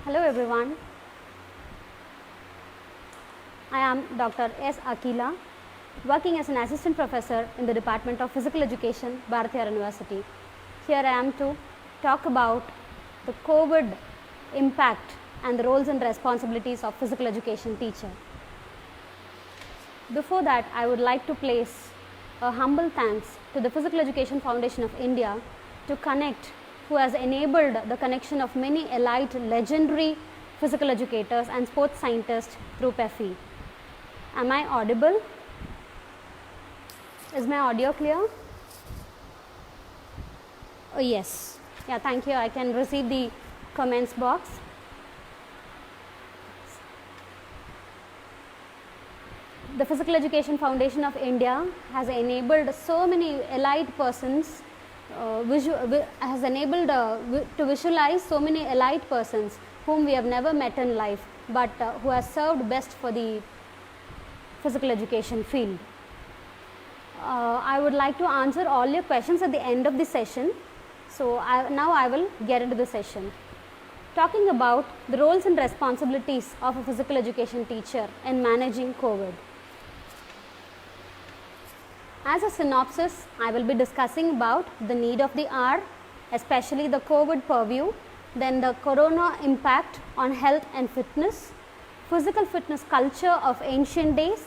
Hello everyone, I am Dr. S. Akila, working as an assistant professor in the Department of Physical Education, Bharathiar University. Here I am to talk about the COVID impact and the roles and responsibilities of physical education teacher. Before that, I would like to place a humble thanks to the Physical Education Foundation of India to connect, who has enabled the connection of many elite legendary physical educators and sports scientists through PEFI. Am I audible? Is my audio clear? Oh yes. Yeah, thank you. I can receive the comments box. The Physical Education Foundation of India has enabled so many elite persons, has enabled to visualize so many elite persons whom we have never met in life, but who has served best for the physical education field. I would like to answer all your questions at the end of the session. So now I will get into the session. Talking about the roles and responsibilities of a physical education teacher in managing COVID. As a synopsis, I will be discussing about the need of the hour, especially the COVID purview, then the corona impact on health and fitness, physical fitness culture of ancient days,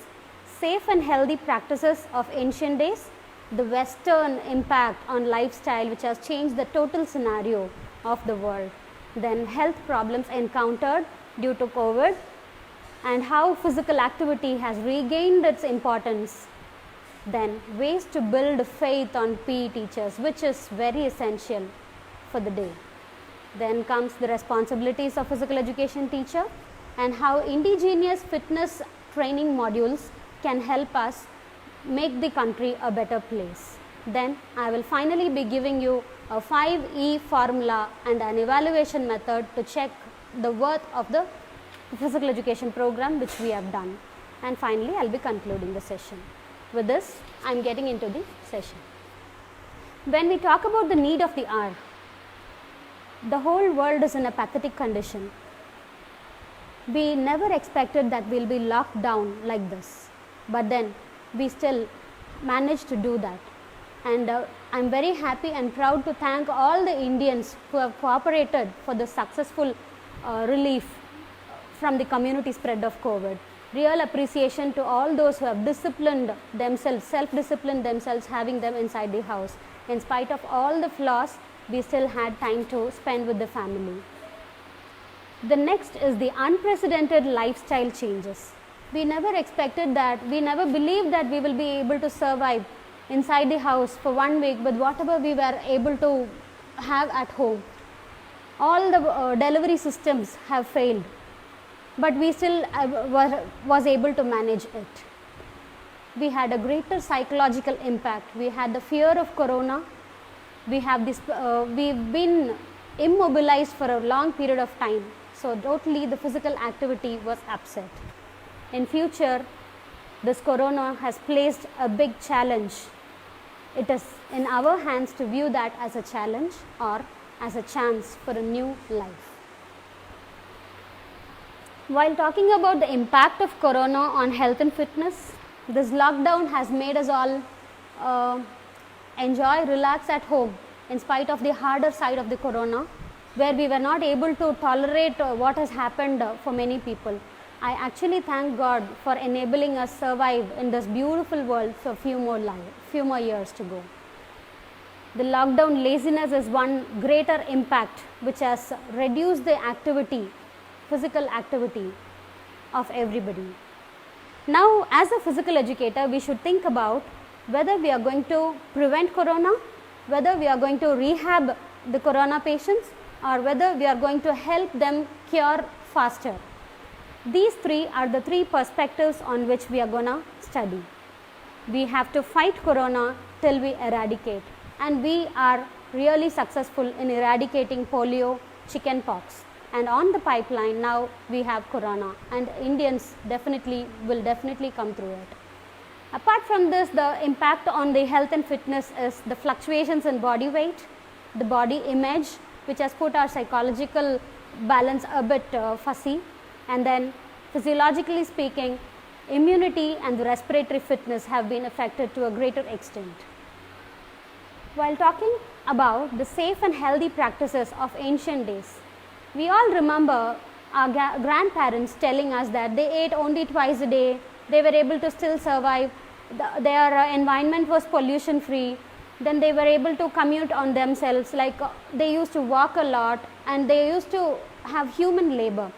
safe and healthy practices of ancient days, the Western impact on lifestyle which has changed the total scenario of the world, then health problems encountered due to COVID, and how physical activity has regained its importance. Then ways to build faith on PE teachers, which is very essential for the day. Then comes the responsibilities of physical education teacher and how indigenous fitness training modules can help us make the country a better place. Then I will finally be giving you a 5E formula and an evaluation method to check the worth of the physical education program which we have done. And finally, I will be concluding the session. With this, I am getting into the session. When we talk about the need of the hour, the whole world is in a pathetic condition. We never expected that we will be locked down like this, but then we still managed to do that. And I am very happy and proud to thank all the Indians who have cooperated for the successful relief from the community spread of COVID. Real appreciation to all those who have disciplined themselves, self-disciplined themselves, having them inside the house. In spite of all the flaws, we still had time to spend with the family. The next is the unprecedented lifestyle changes. We never expected that, we never believed that we will be able to survive inside the house for 1 week with whatever we were able to have at home. All the delivery systems have failed, but we still was able to manage it. We had a greater psychological impact. We had the fear of corona. We have this. We've been immobilized for a long period of time. So totally the physical activity was upset. In future, this corona has placed a big challenge. It is in our hands to view that as a challenge or as a chance for a new life. While talking about the impact of corona on health and fitness, this lockdown has made us all enjoy, relax at home in spite of the harder side of the corona, where we were not able to tolerate what has happened for many people. I actually thank God for enabling us survive in this beautiful world for few more years to go. The lockdown laziness is one greater impact which has reduced the activity, physical activity of everybody. Now, as a physical educator, we should think about whether we are going to prevent corona, whether we are going to rehab the corona patients, or whether we are going to help them cure faster. These three are the three perspectives on which we are going to study. We have to fight corona till we eradicate, and we are really successful in eradicating polio, chicken pox. And on the pipeline now we have corona, and Indians will definitely come through it. Apart from this, the impact on the health and fitness is the fluctuations in body weight, the body image, which has put our psychological balance a bit fussy, and then physiologically speaking, immunity and the respiratory fitness have been affected to a greater extent. While talking about the safe and healthy practices of ancient days, we all remember our grandparents telling us that they ate only twice a day, they were able to still survive, their environment was pollution free, then they were able to commute on themselves, like they used to walk a lot and they used to have human labor.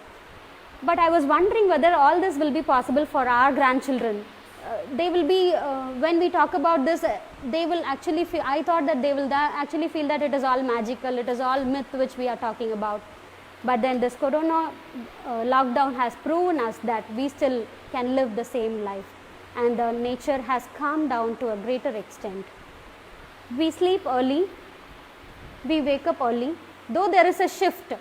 But I was wondering whether all this will be possible for our grandchildren. They will be, when we talk about this, they will actually feel, I thought that they will actually feel that it is all magical, it is all myth which we are talking about. But then this corona lockdown has proven us that we still can live the same life, and the nature has calmed down to a greater extent. We sleep early, we wake up early, though there is a shift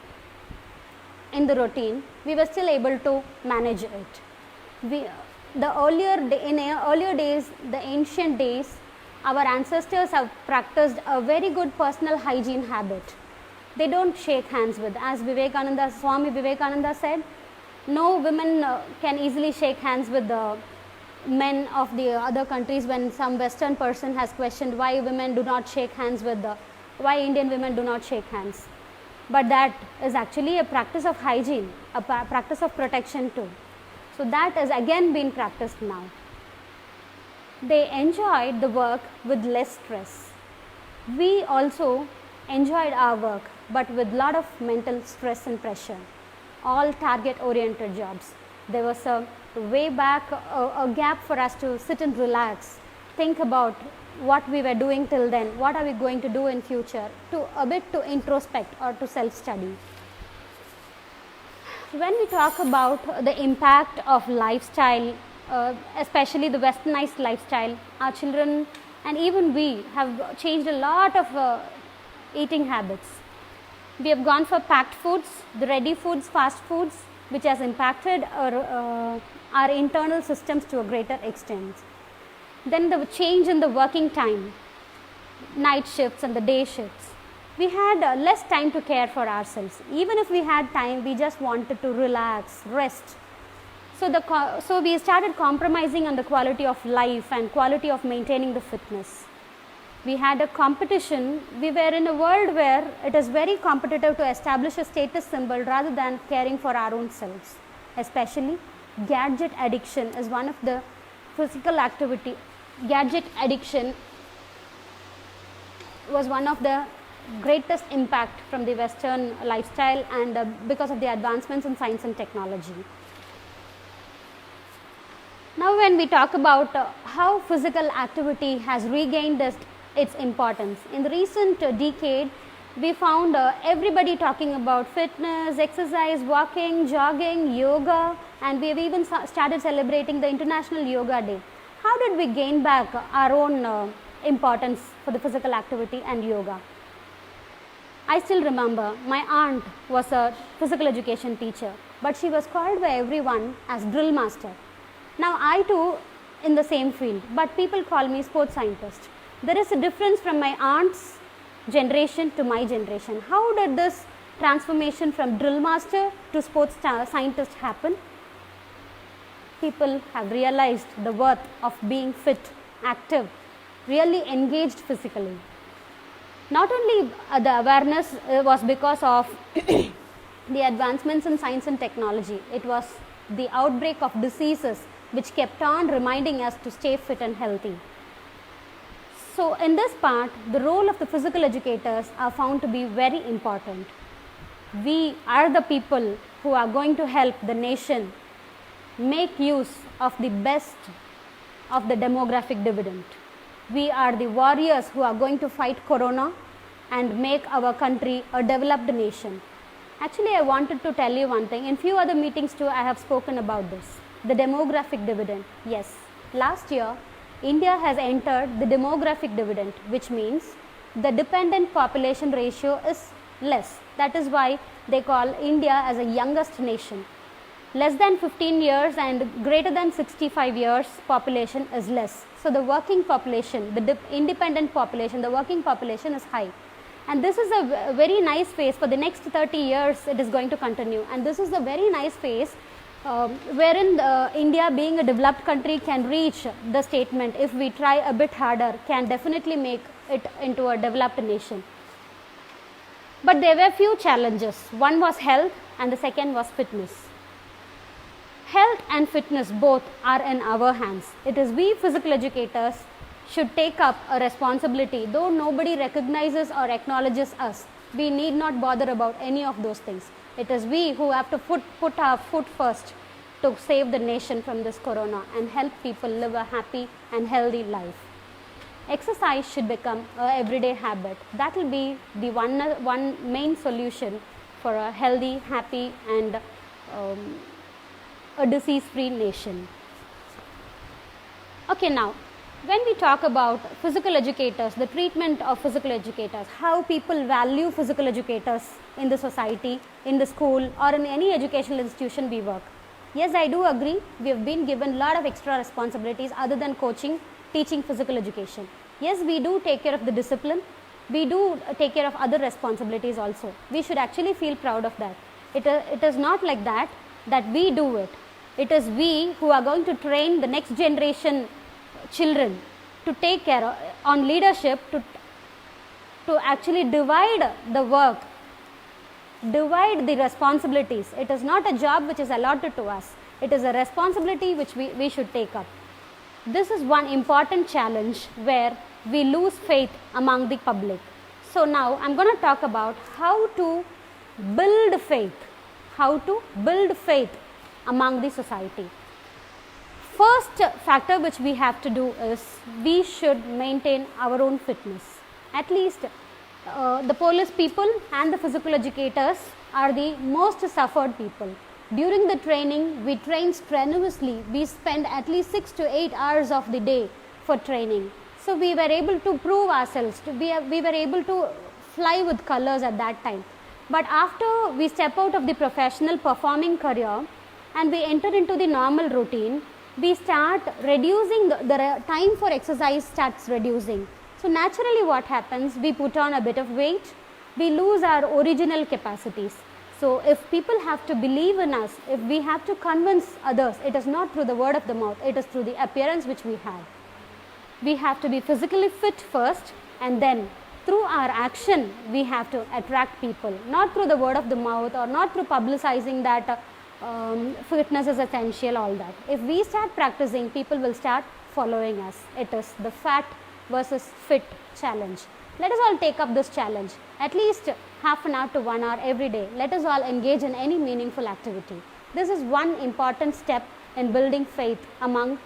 in the routine, we were still able to manage it. In earlier days, the ancient days, our ancestors have practiced a very good personal hygiene habit. They don't shake hands with, as Swami Vivekananda said, no women can easily shake hands with the men of the other countries. When some Western person has questioned why women do not shake hands with why Indian women do not shake hands. But that is actually a practice of hygiene, a practice of protection too. So that is again being practiced now. They enjoyed the work with less stress. We also enjoyed our work, but with a lot of mental stress and pressure, all target oriented jobs. There was a way back a gap for us to sit and relax, think about what we were doing till then, what are we going to do in future, to a bit to introspect or to self-study. When we talk about the impact of lifestyle, especially the westernized lifestyle, our children and even we have changed a lot of eating habits. We have gone for packed foods, the ready foods, fast foods, which has impacted our internal systems to a greater extent. Then the change in the working time, night shifts and the day shifts. We had less time to care for ourselves. Even if we had time, we just wanted to relax, rest. So we started compromising on the quality of life and quality of maintaining the fitness. We had a competition. We were in a world where it is very competitive to establish a status symbol rather than caring for our own selves. Especially gadget addiction is one of the physical activity. Gadget addiction was one of the greatest impact from the Western lifestyle, and because of the advancements in science and technology. Now when we talk about how physical activity has regained its importance, in the recent decade we found everybody talking about fitness, exercise, walking, jogging, yoga, and we have even started celebrating the International Yoga Day. How did we gain back our own importance for the physical activity and yoga? I still remember my aunt was a physical education teacher, but she was called by everyone as drill master. Now I too in the same field, but people call me sports scientist. There is a difference from my aunt's generation to my generation. How did this transformation from drill master to sports scientist happen? People have realized the worth of being fit, active, really engaged physically. Not only the awareness was because of the advancements in science and technology, it was the outbreak of diseases which kept on reminding us to stay fit and healthy. So in this part, the role of the physical educators are found to be very important. We are the people who are going to help the nation make use of the best of the demographic dividend. We are the warriors who are going to fight corona and make our country a developed nation. Actually, I wanted to tell you one thing. In few other meetings too, I have spoken about this. The demographic dividend. Yes, last year, India has entered the demographic dividend, which means the dependent population ratio is less. That is why they call India as a youngest nation. Less than 15 years and greater than 65 years population is less. So the working population, the independent population, the working population is high. And this is a very nice phase. For the next 30 years it is going to continue, and this is a very nice phase wherein India, being a developed country, can reach the statement, if we try a bit harder, can definitely make it into a developed nation. But there were few challenges. One was health and the second was fitness. Health and fitness both are in our hands. It is we physical educators should take up a responsibility. Though nobody recognizes or acknowledges us, we need not bother about any of those things. It is we who have to put our foot first to save the nation from this corona and help people live a happy and healthy life. Exercise should become an everyday habit. That will be the one main solution for a healthy, happy and a disease-free nation. Okay, now when we talk about physical educators, the treatment of physical educators, how people value physical educators in the society, in the school or in any educational institution we work. Yes, I do agree, we have been given a lot of extra responsibilities other than coaching, teaching physical education. Yes, we do take care of the discipline, we do take care of other responsibilities also. We should actually feel proud of that. It is not like that we do it. It is we who are going to train the next generation children to take care of, on leadership, to actually divide the work, divide the responsibilities. It is not a job which is allotted to us. It is a responsibility which we should take up. This is one important challenge where we lose faith among the public. So now I am going to talk about how to build faith, among the society. First factor which we have to do is we should maintain our own fitness. At least the police people and the physical educators are the most suffered people. During the training, we train strenuously. We spend at least 6 to 8 hours of the day for training. So we were able to prove ourselves. We were able to fly with colors at that time. But after we step out of the professional performing career and we enter into the normal routine, we start reducing, the time for exercise starts reducing. So naturally what happens, we put on a bit of weight, we lose our original capacities. So if people have to believe in us, if we have to convince others, it is not through the word of the mouth, it is through the appearance which we have. We have to be physically fit first, and then through our action we have to attract people, not through the word of the mouth or not through publicizing that fitness is essential, all that. If we start practicing, people will start following us. It is the fat versus fit challenge. Let us all take up this challenge, at least half an hour to 1 hour every day. Let us all engage in any meaningful activity. This is one important step in building faith among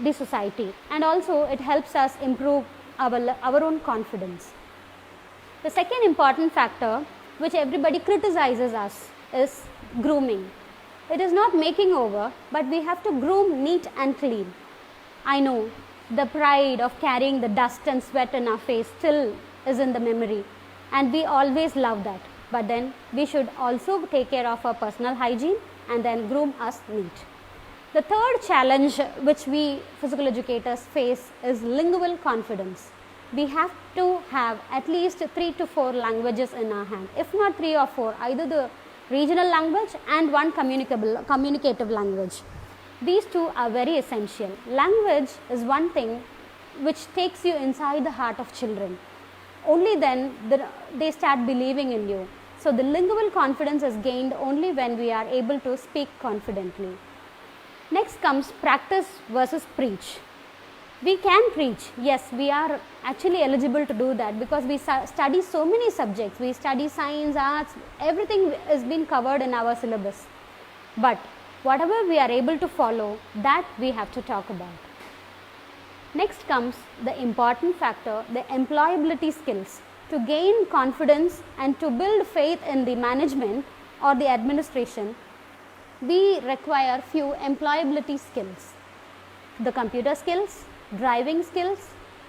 the society, and also it helps us improve our own confidence. The second important factor which everybody criticizes us is grooming. It is not making over, but we have to groom neat and clean. I know the pride of carrying the dust and sweat in our face still is in the memory, and we always love that. But then we should also take care of our personal hygiene and then groom us neat. The third challenge which we physical educators face is lingual confidence. We have to have at least 3 to 4 languages in our hand, if not 3 or 4, either the regional language and one communicative language. These two are very essential. Language is one thing which takes you inside the heart of children. Only then they start believing in you. So the lingual confidence is gained only when we are able to speak confidently. Next comes practice versus preach. We can preach. Yes, we are actually eligible to do that because we study so many subjects. We study science, arts, everything is been covered in our syllabus. But whatever we are able to follow, that we have to talk about. Next comes the important factor, the employability skills. To gain confidence and to build faith in the management or the administration, we require few employability skills. The computer skills, driving skills,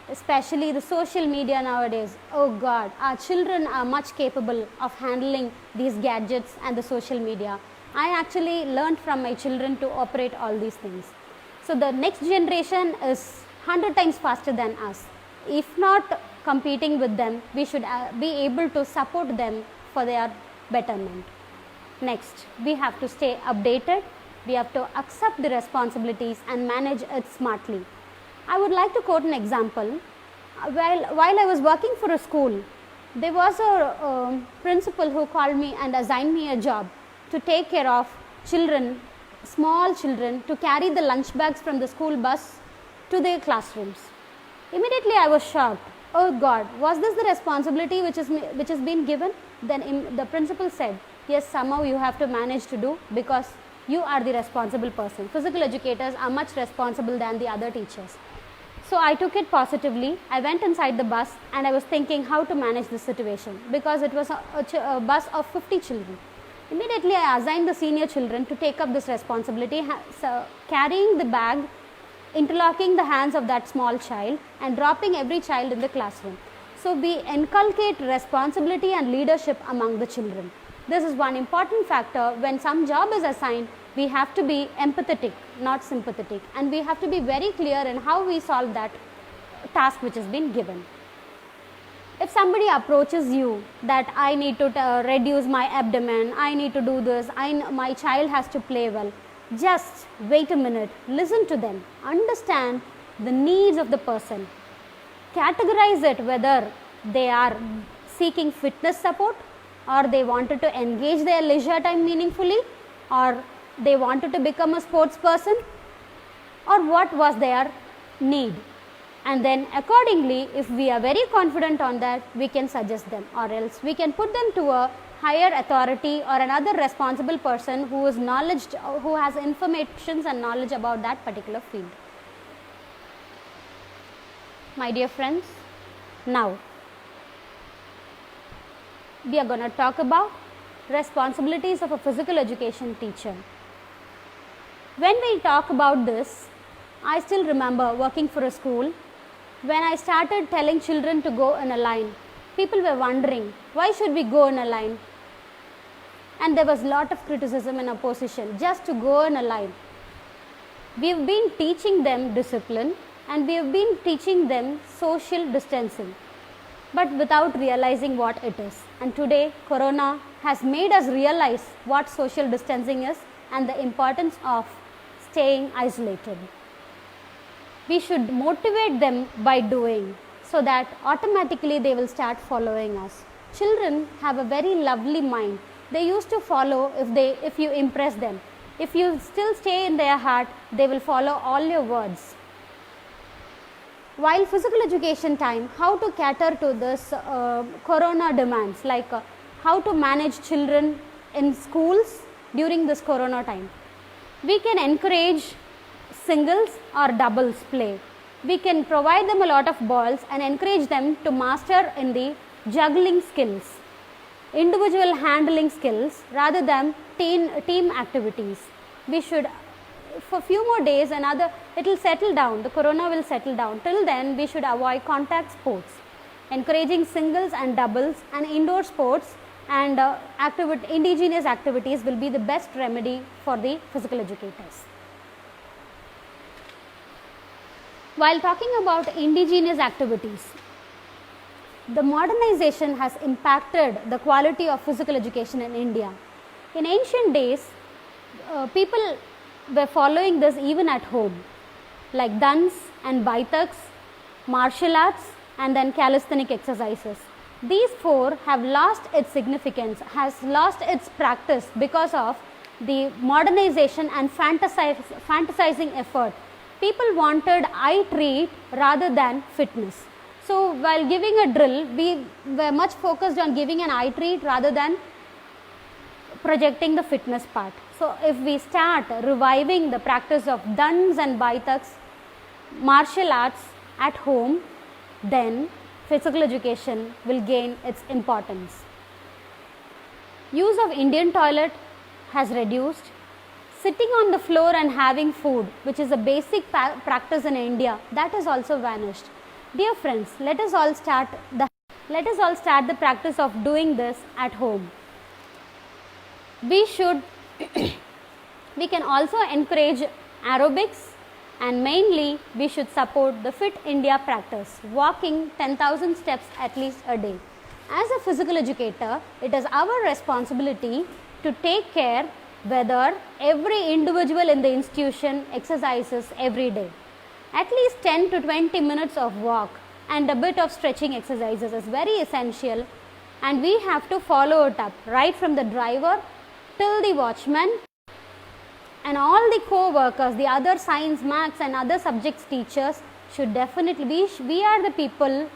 especially the social media nowadays. Oh God, our children are much capable of handling these gadgets and the social media. I actually learned from my children to operate all these things. So the next generation is 100 times faster than us. If not competing with them. We should be able to support them for their betterment. Next, we have to stay updated. We have to accept the responsibilities and manage it smartly. I would like to quote an example. While I was working for a school, there was a principal who called me and assigned me a job to take care of children, small children, to carry the lunch bags from the school bus to their classrooms. Immediately I was shocked. Oh God, was this the responsibility which has been given? Then the principal said, yes, somehow you have to manage to do, because you are the responsible person. Physical educators are much responsible than the other teachers. So I took it positively. I went inside the bus and I was thinking how to manage the situation, because it was a bus of 50 children. Immediately I assigned the senior children to take up this responsibility, carrying the bag, interlocking the hands of that small child and dropping every child in the classroom. So we inculcate responsibility and leadership among the children. This is one important factor. When some job is assigned, we have to be empathetic, not sympathetic, and we have to be very clear in how we solve that task which has been given. If somebody approaches you that I need to reduce my abdomen, I need to do this, my child has to play well, just wait a minute, listen to them, understand the needs of the person, categorize it whether they are seeking fitness support, or they wanted to engage their leisure time meaningfully, or they wanted to become a sports person, or what was their need. And then accordingly, if we are very confident on that, we can suggest them, or else we can put them to a higher authority or another responsible person who is who has information and knowledge about that particular field. My dear friends, now we are going to talk about responsibilities of a physical education teacher. When we talk about this, I still remember working for a school. When I started telling children to go in a line, people were wondering, why should we go in a line? And there was a lot of criticism and opposition just to go in a line. We have been teaching them discipline and we have been teaching them social distancing, but without realizing what it is. And today, Corona has made us realize what social distancing is and the importance of staying isolated. We should motivate them by doing, so that automatically they will start following us. Children have a very lovely mind. They used to follow if you impress them. If you still stay in their heart, they will follow all your words. While physical education time, how to cater to this Corona demands, like how to manage children in schools during this Corona time. We can encourage singles or doubles play. We can provide them a lot of balls and encourage them to master in the juggling skills, individual handling skills rather than team activities. We should, for few more days, it will settle down, the Corona will settle down. Till then, we should avoid contact sports, encouraging singles and doubles and indoor sports and indigenous activities will be the best remedy for the physical educators. While talking about indigenous activities, the modernization has impacted the quality of physical education in India. In ancient days, people were following this even at home, like Dans and Baitaks, martial arts, and then calisthenic exercises. These four have lost its significance, has lost its practice because of the modernization and fantasizing effort. People wanted eye treat rather than fitness. So while giving a drill, we were much focused on giving an eye treat rather than projecting the fitness part. So if we start reviving the practice of Dans and Baitaks, martial arts at home, then physical education will gain its importance. Use of Indian toilet has reduced. Sitting on the floor and having food, which is a basic practice in India, that has also vanished. Dear friends, let us all start the practice of doing this at home. We can also encourage aerobics And mainly, we should support the Fit India practice, walking 10,000 steps at least a day. As a physical educator, it is our responsibility to take care whether every individual in the institution exercises every day. At least 10 to 20 minutes of walk and a bit of stretching exercises is very essential, and we have to follow it up right from the driver till the watchman and all the co-workers, the other science, maths and other subjects teachers should definitely be, we are the people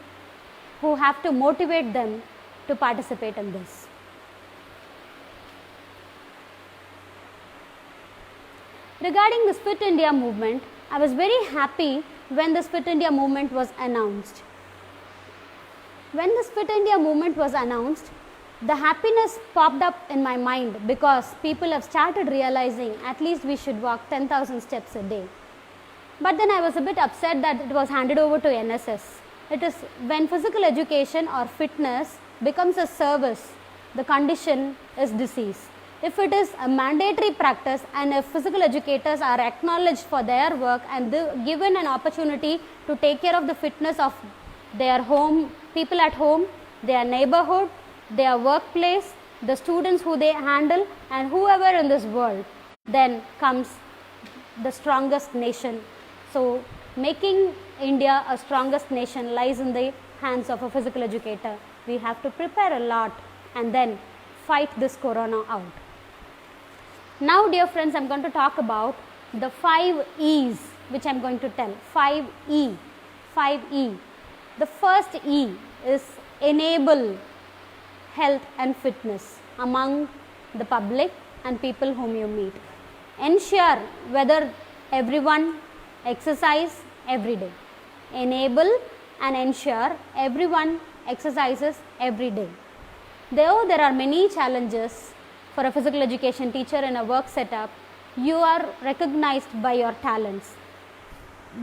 who have to motivate them to participate in this. Regarding this Fit India movement, I was very happy when this Fit India movement was announced. When this Fit India movement was announced, the happiness popped up in my mind because people have started realizing at least we should walk 10,000 steps a day. But then I was a bit upset that it was handed over to NSS. It is when physical education or fitness becomes a service, the condition is disease. If it is a mandatory practice and if physical educators are acknowledged for their work and given an opportunity to take care of the fitness of their home, people at home, their neighborhood, their workplace, the students who they handle and whoever in this world, then comes the strongest nation. So making India a strongest nation lies in the hands of a physical educator. We have to prepare a lot and then fight this corona out. Now dear friends, I am going to talk about the 5 E's which I am going to tell. 5E. The first E is enable health and fitness among the public and people whom you meet. Ensure whether everyone exercise every day. Enable and ensure everyone exercises every day. Though there are many challenges for a physical education teacher in a work setup, you are recognized by your talents.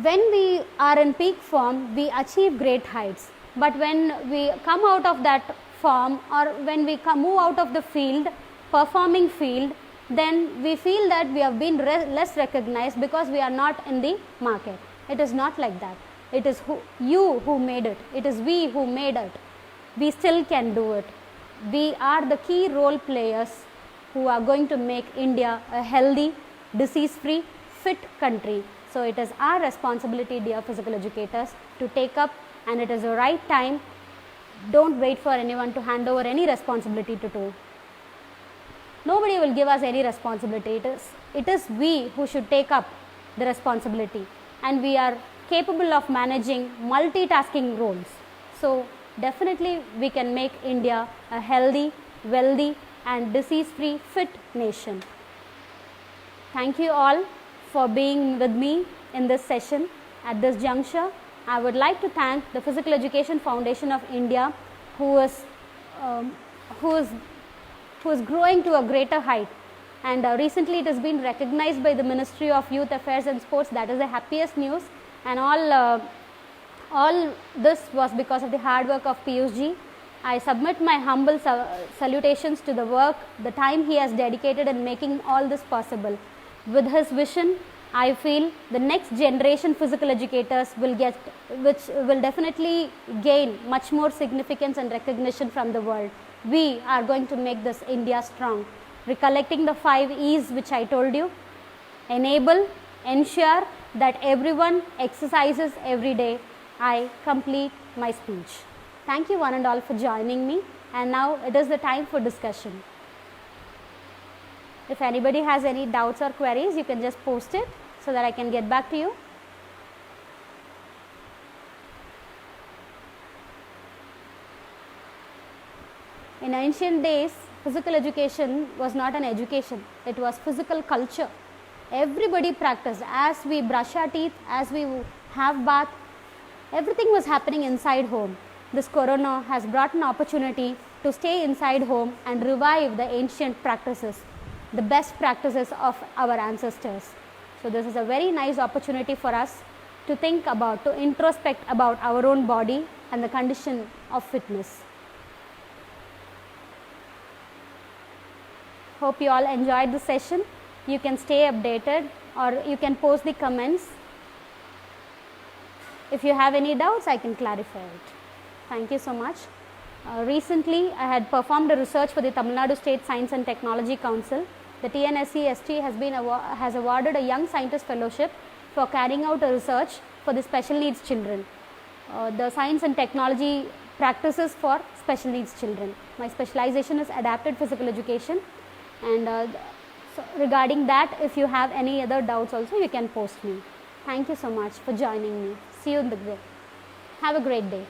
When we are in peak form, we achieve great heights. But when we come out of that form or when we move out of the field, performing field, then we feel that we have been less recognized because we are not in the market. It is not like that. It is you who made it. It is we who made it. We still can do it. We are the key role players who are going to make India a healthy, disease-free, fit country. So it is our responsibility, dear physical educators, to take up, and it is the right time. Don't wait for anyone to hand over any responsibility to do. Nobody will give us any responsibility. It is we who should take up the responsibility, and we are capable of managing multitasking roles. So definitely we can make India a healthy, wealthy and disease-free, fit nation. Thank you all for being with me in this session. At this juncture, I would like to thank the Physical Education Foundation of India, who is growing to a greater height, and recently it has been recognized by the Ministry of Youth Affairs and Sports. That is the happiest news, and all this was because of the hard work of Piyush ji. I submit my humble salutations to the work, the time he has dedicated in making all this possible. With his vision, I feel the next generation physical educators which will definitely gain much more significance and recognition from the world. We are going to make this India strong. Recollecting the 5 E's which I told you: enable, ensure that everyone exercises every day. I complete my speech. Thank you one and all for joining me, and now it is the time for discussion. If anybody has any doubts or queries, you can just post it so that I can get back to you. In ancient days, physical education was not an education, it was physical culture. Everybody practiced. As we brush our teeth, as we have bath, everything was happening inside home. This corona has brought an opportunity to stay inside home and revive the ancient practices, the best practices of our ancestors. So this is a very nice opportunity for us to think about, to introspect about our own body and the condition of fitness. Hope you all enjoyed the session. You can stay updated or you can post the comments If you have any doubts, I can clarify it. Thank you so much. Recently, I had performed a research for the Tamil Nadu State Science and Technology Council. The TNSE-ST has awarded a Young Scientist Fellowship for carrying out a research for the special needs children. The science and technology practices for special needs children. My specialization is adapted physical education, and so regarding that, if you have any other doubts also, you can post me. Thank you so much for joining me. See you in the group. Have a great day.